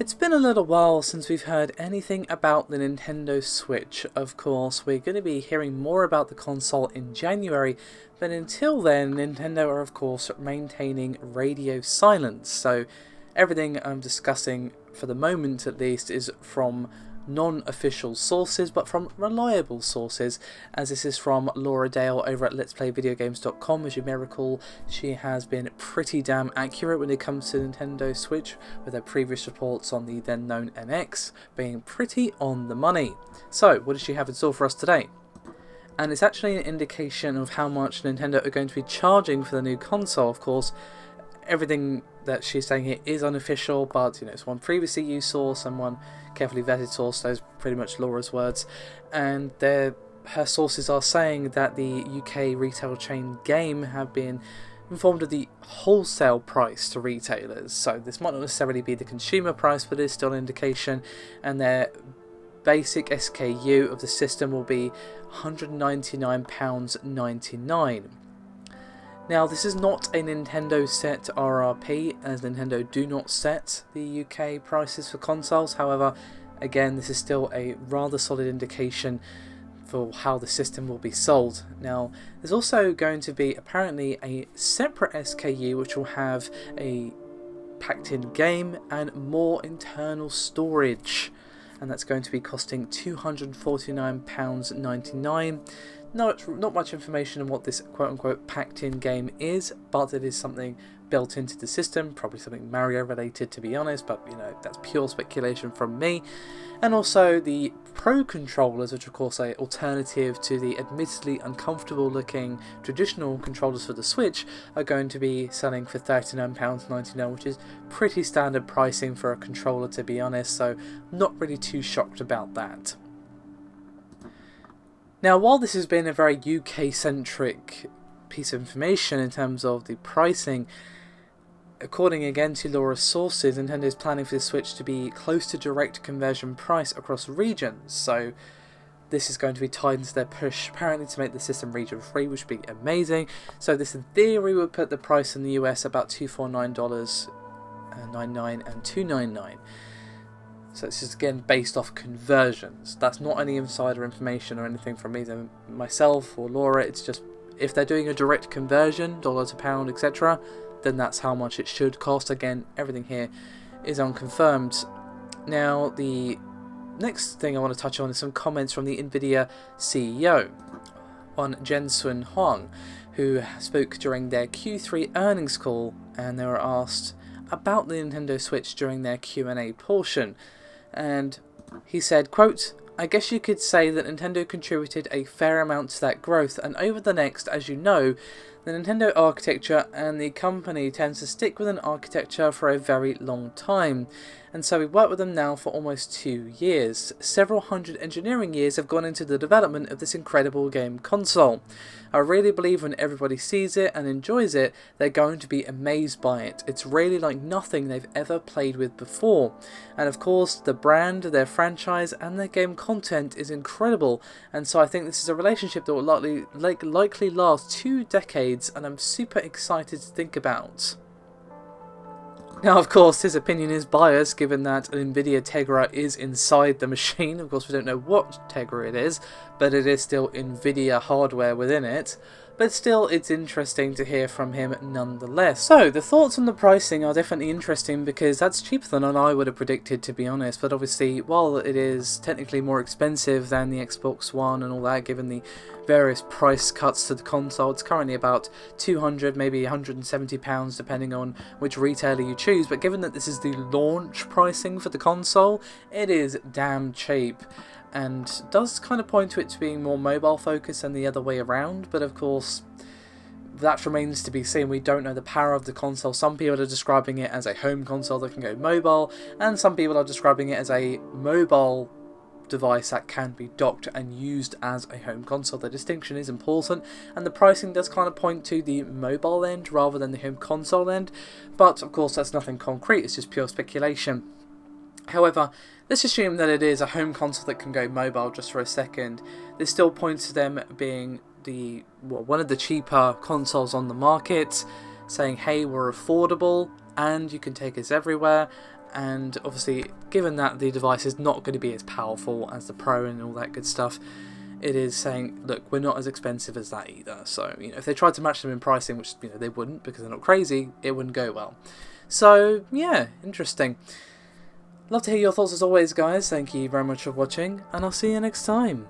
It's been a little while since we've heard anything about the Nintendo Switch. Of course, we're going to be hearing more about the console in January, but until then, Nintendo are of course maintaining radio silence. So everything I'm discussing, for the moment at least, is from non-official sources, but from reliable sources, as this is from Laura Dale over at letsplayvideogames.com. As you may recall, she has been pretty damn accurate when it comes to Nintendo Switch, with her previous reports on the then known NX being pretty on the money. So what does she have in store for us today? And it's actually an indication of how much Nintendo are going to be charging for the new console. Of course, everything that she's saying here is unofficial, but it's one previously used source and one carefully vetted source. Those are pretty much Laura's words, and her sources are saying that the UK retail chain Game have been informed of the wholesale price to retailers. So this might not necessarily be the consumer price, but it is still an indication, and their basic SKU of the system will be £199.99. Now, this is not a Nintendo set RRP, as Nintendo do not set the UK prices for consoles. However, again, this is still a rather solid indication for how the system will be sold. Now, there's also going to be apparently a separate SKU which will have a packed-in game and more internal storage, and that's going to be costing £249.99. Not much information on what this quote-unquote packed-in game is, but it is something built into the system, probably something Mario related to be honest, but that's pure speculation from me. And also the Pro controllers, which of course are an alternative to the admittedly uncomfortable looking traditional controllers for the Switch, are going to be selling for £39.99, which is pretty standard pricing for a controller to be honest, so not really too shocked about that. Now, while this has been a very UK-centric piece of information in terms of the pricing, according again to Laura's sources, Nintendo is planning for the Switch to be close to direct conversion price across regions. So this is going to be tied into their push apparently to make the system region free, which would be amazing. So this in theory would put the price in the US about $249.99 and $299. So this is again based off conversions. That's not any insider information or anything from either myself or Laura. It's just if they're doing a direct conversion, dollar to pound, etc., then that's how much it should cost. Again, everything here is unconfirmed. Now, the next thing I want to touch on is some comments from the Nvidia CEO on Jensen Huang, who spoke during their Q3 earnings call, and they were asked about the Nintendo Switch during their Q&A portion. And he said, quote, "I guess you could say that Nintendo contributed a fair amount to that growth, and over the next, as you know, the Nintendo architecture and the company tends to stick with an architecture for a very long time. And so we've worked with them now for almost 2 years. Several hundred engineering years have gone into the development of this incredible game console. I really believe when everybody sees it and enjoys it, they're going to be amazed by it. It's really like nothing they've ever played with before. And of course, the brand, their franchise, and their game content is incredible. And so I think this is a relationship that will likely last 2 decades, and I'm super excited to think about." Now, of course, his opinion is biased, given that an Nvidia Tegra is inside the machine. Of course, we don't know what Tegra it is, but it is still Nvidia hardware within it. But still, it's interesting to hear from him nonetheless. So, the thoughts on the pricing are definitely interesting, because that's cheaper than I would have predicted, to be honest. But obviously, while it is technically more expensive than the Xbox One and all that, given the various price cuts to the console, it's currently about £200, maybe £170, depending on which retailer you choose. But given that this is the launch pricing for the console, it is damn cheap, and does kind of point to it to being more mobile focused than the other way around. But of course, that remains to be seen. We don't know the power of the console. Some people are describing it as a home console that can go mobile, and some people are describing it as a mobile device that can be docked and used as a home console. The distinction is important, and the pricing does kind of point to the mobile end rather than the home console end, but of course that's nothing concrete, it's just pure speculation. However, let's assume that it is a home console that can go mobile just for a second. This still points to them being one of the cheaper consoles on the market, saying, hey, we're affordable and you can take us everywhere, and obviously given that the device is not going to be as powerful as the Pro and all that good stuff, it is saying, look, we're not as expensive as that either. So, if they tried to match them in pricing, which, they wouldn't because they're not crazy, it wouldn't go well. So, yeah, interesting. Love to hear your thoughts as always, guys. Thank you very much for watching, and I'll see you next time.